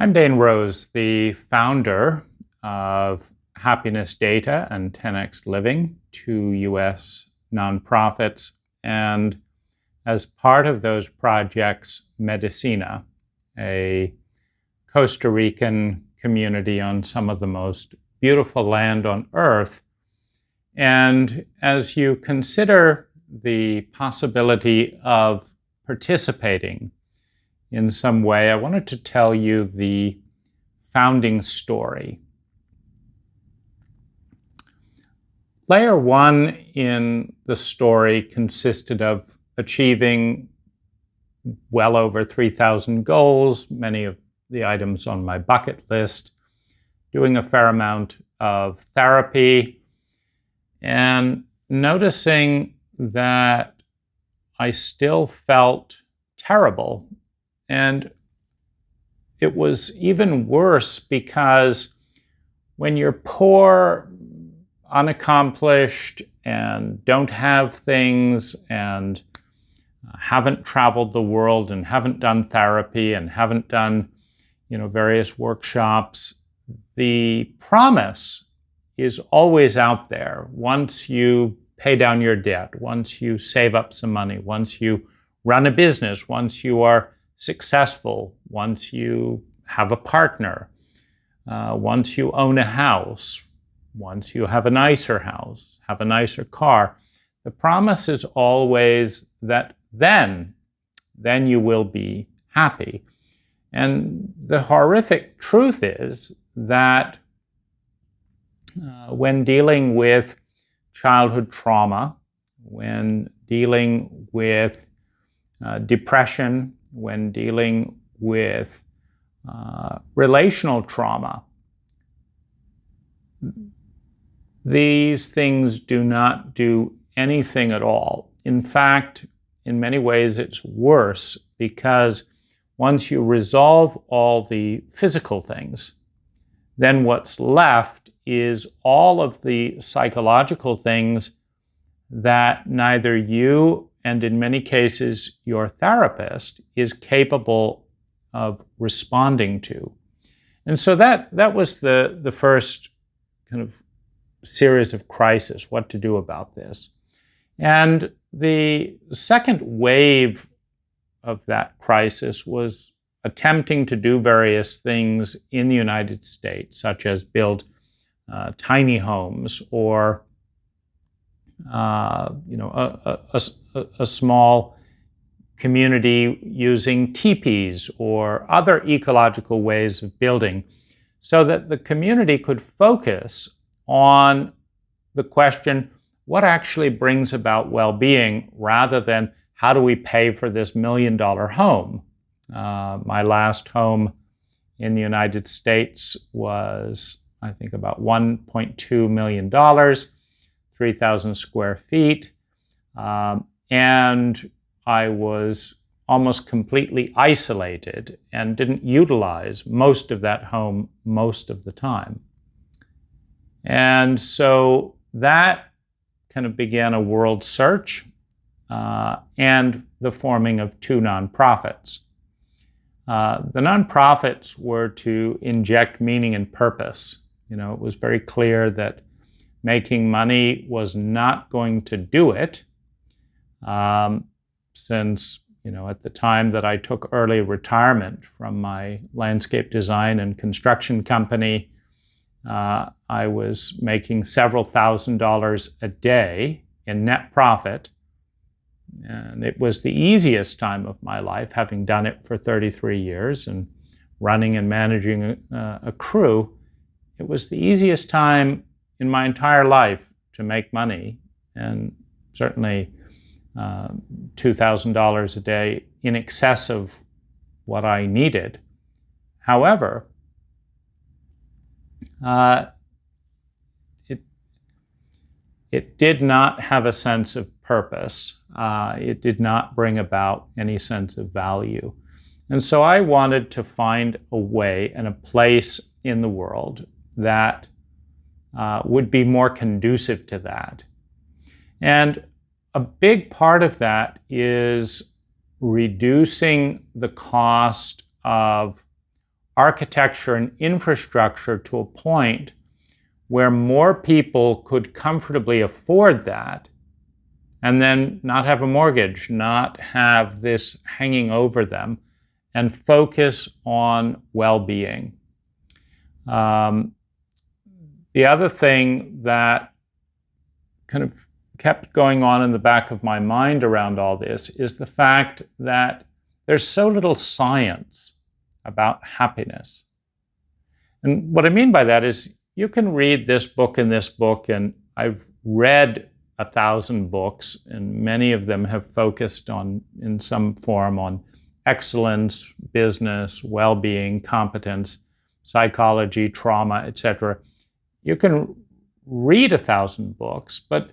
I'm Dane Rose, the founder of Happiness Data and 10x Living, two U.S. nonprofits, and as part of those projects, Medicina, a Costa Rican community on some of the most beautiful land on earth. And as you consider the possibility of participating in some way, I wanted to tell you the founding story. Layer one in the story consisted of achieving well over 3,000 goals, many of the items on my bucket list, doing a fair amount of therapy, and noticing that I still felt terrible. And it was even worse because when you're poor, unaccomplished, and don't have things, and haven't traveled the world, and haven't done therapy, and haven't done, various workshops, the promise is always out there. Once you pay down your debt, once you save up some money, once you run a business, once you are successful, once you have a partner, once you own a house, once you have a nicer house, have a nicer car, the promise is always that then you will be happy. And the horrific truth is that when dealing with childhood trauma, when dealing with depression, when dealing with relational trauma, these things do not do anything at all. In fact, in many ways, it's worse because once you resolve all the physical things, then what's left is all of the psychological things that neither you and in many cases your therapist is capable of responding to. And so that was the first kind of series of crises, what to do about this. And the second wave of that crisis was attempting to do various things in the United States, such as build tiny homes or a small community using teepees or other ecological ways of building so that the community could focus on the question, what actually brings about well-being rather than how do we pay for this $1 million home? My last home in the United States was, I think, about $1.2 million, 3,000 square feet. And I was almost completely isolated and didn't utilize most of that home most of the time. And so that kind of began a world search and the forming of two nonprofits. The nonprofits were to inject meaning and purpose. It was very clear that making money was not going to do it, since, at the time that I took early retirement from my landscape design and construction company, I was making several $1,000s a day in net profit. And it was the easiest time of my life, having done it for 33 years and running and managing a crew. It was the easiest time in my entire life to make money, and certainly $2,000 a day in excess of what I needed. However, it did not have a sense of purpose. It did not bring about any sense of value. And so I wanted to find a way and a place in the world that would be more conducive to that. And a big part of that is reducing the cost of architecture and infrastructure to a point where more people could comfortably afford that and then not have a mortgage, not have this hanging over them, and focus on well-being. The other thing that kind of kept going on in the back of my mind around all this is the fact that there's so little science about happiness. And what I mean by that is you can read this book and this book, and I've read 1,000 books, and many of them have focused on, in some form, on excellence, business, well-being, competence, psychology, trauma, etc. You can read 1,000 books, but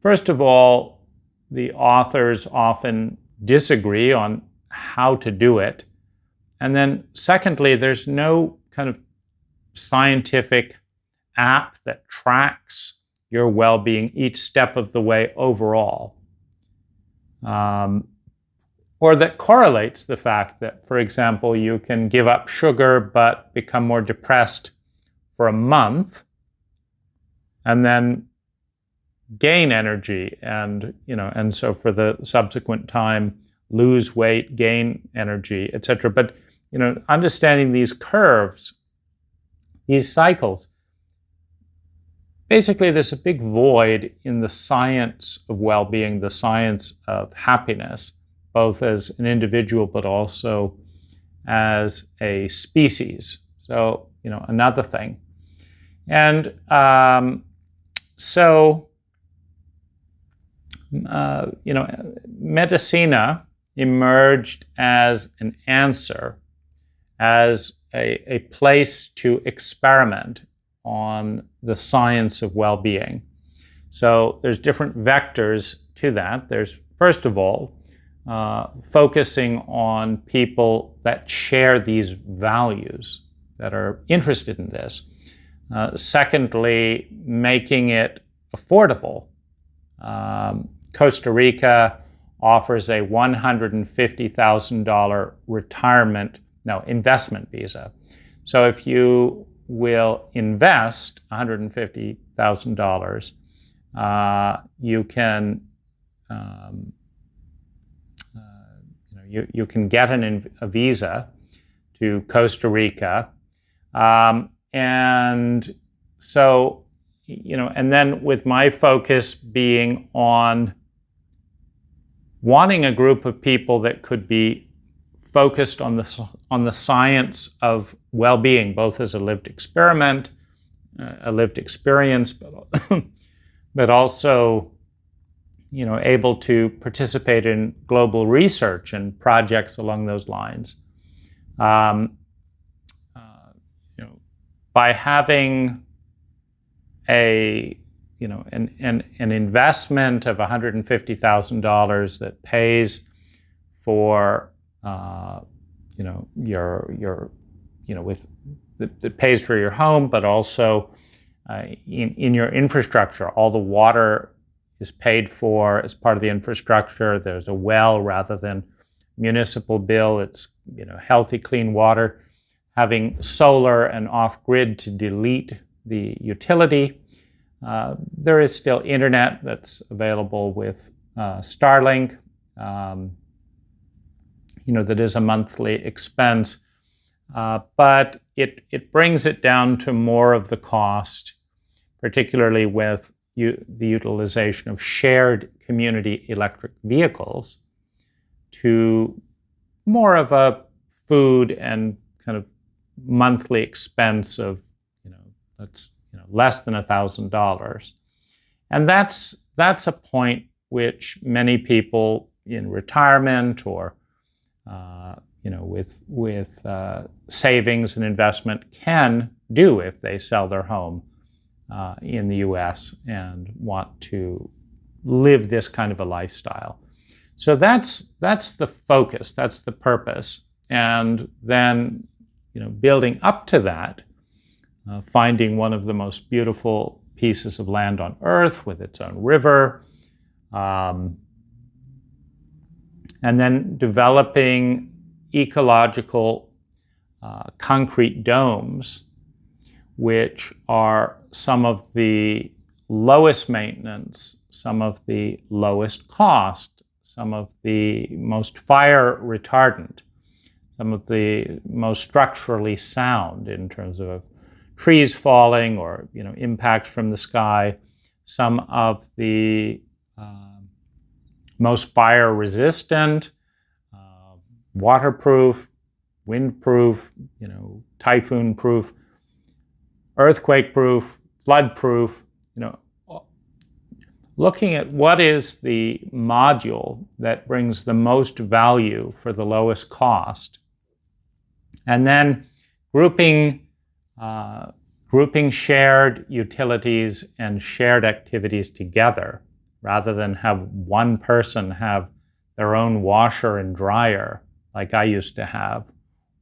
first of all, the authors often disagree on how to do it. And then secondly, there's no kind of scientific app that tracks your well-being each step of the way overall. Or that correlates the fact that, for example, you can give up sugar but become more depressed for a month and then gain energy and so for the subsequent time lose weight, gain energy, etc. But understanding these curves, these cycles, basically there's a big void in the science of well-being, the science of happiness, both as an individual but also as a species. So, another thing. And Medicina emerged as an answer, as a place to experiment on the science of well-being. So there's different vectors to that. There's, first of all, focusing on people that share these values, that are interested in this. Secondly, making it affordable. Costa Rica offers a $150,000 investment visa. So if you will invest $150,000, you can you can get a visa to Costa Rica, and so and then with my focus being on wanting a group of people that could be focused on the science of well-being, both as a lived experiment, a lived experience, but also able to participate in global research and projects along those lines. By having an investment of $150,000 that pays for that pays for your home, but also in your infrastructure. All the water is paid for as part of the infrastructure. There's a well rather than municipal bill. It's healthy, clean water. Having solar and off-grid to delete the utility. There is still internet that's available with Starlink. That is a monthly expense, but it brings it down to more of the cost, particularly with the utilization of shared community electric vehicles, to more of a food and kind of monthly expense of that's less than $1,000, and that's a point which many people in retirement or with savings and investment can do if they sell their home in the U.S. and want to live this kind of a lifestyle. So that's the focus, that's the purpose, and then building up to that, finding one of the most beautiful pieces of land on earth with its own river, and then developing ecological concrete domes, which are some of the lowest maintenance, some of the lowest cost, some of the most fire retardant, some of the most structurally sound in terms of trees falling or impacts from the sky, some of the most fire resistant, waterproof, windproof, typhoon proof, earthquake proof, flood proof, looking at what is the module that brings the most value for the lowest cost, and then grouping shared utilities and shared activities together, rather than have one person have their own washer and dryer, like I used to have,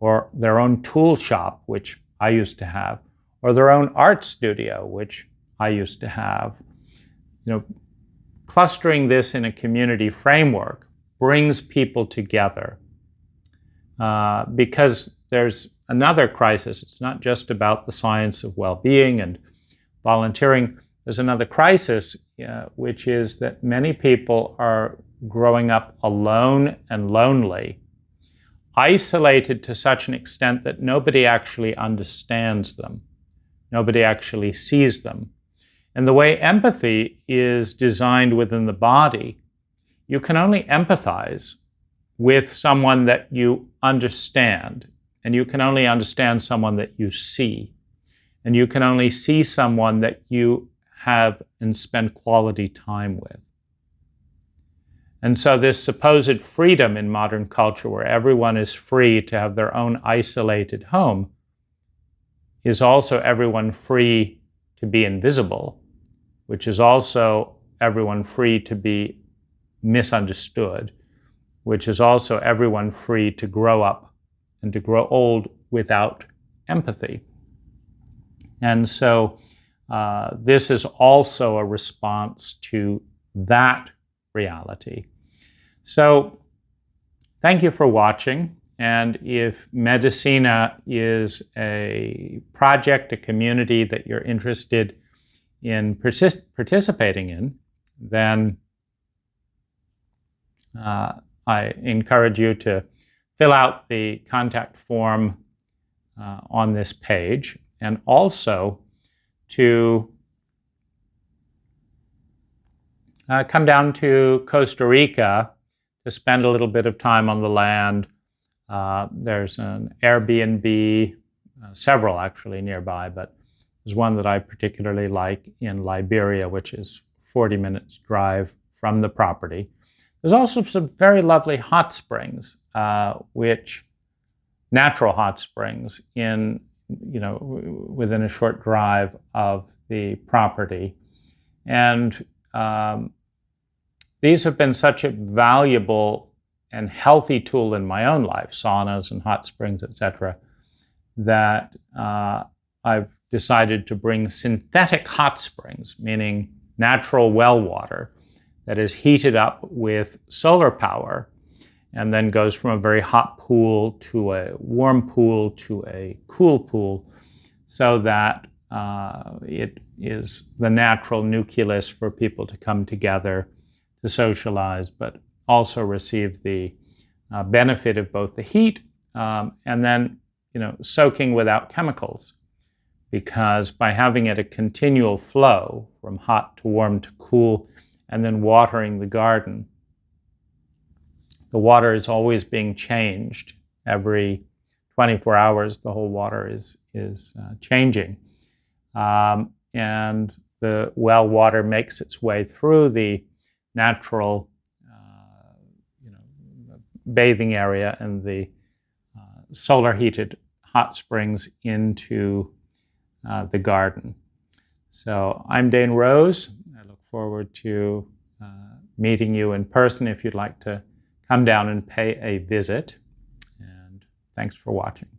or their own tool shop, which I used to have, or their own art studio, which I used to have. Clustering this in a community framework brings people together, because there's another crisis. It's not just about the science of well-being and volunteering. There's another crisis, which is that many people are growing up alone and lonely, isolated to such an extent that nobody actually understands them. Nobody actually sees them. And the way empathy is designed within the body, you can only empathize with someone that you understand, and you can only understand someone that you see, and you can only see someone that you have and spend quality time with. And so this supposed freedom in modern culture, where everyone is free to have their own isolated home, is also everyone free to be invisible, which is also everyone free to be misunderstood, which is also everyone free to grow up and to grow old without empathy. And so this is also a response to that reality. So thank you for watching. And if Medicina is a project, a community that you're interested in participating in, then I encourage you to fill out the contact form on this page, and also to come down to Costa Rica to spend a little bit of time on the land. There's an Airbnb, several actually nearby, but there's one that I particularly like in Liberia, which is 40 minutes drive from the property. There's also some very lovely hot springs, natural hot springs within a short drive of the property. And these have been such a valuable and healthy tool in my own life, saunas and hot springs, etc., that I've decided to bring synthetic hot springs, meaning natural well water that is heated up with solar power and then goes from a very hot pool to a warm pool to a cool pool, so that it is the natural nucleus for people to come together to socialize, but also receive the benefit of both the heat and then soaking without chemicals. Because by having it a continual flow from hot to warm to cool, and then watering the garden, the water is always being changed. Every 24 hours, the whole water is changing. And the well water makes its way through the natural bathing area and the solar heated hot springs into the garden. So I'm Dane Rose. I look forward to meeting you in person if you'd like to come down and pay a visit. And thanks for watching.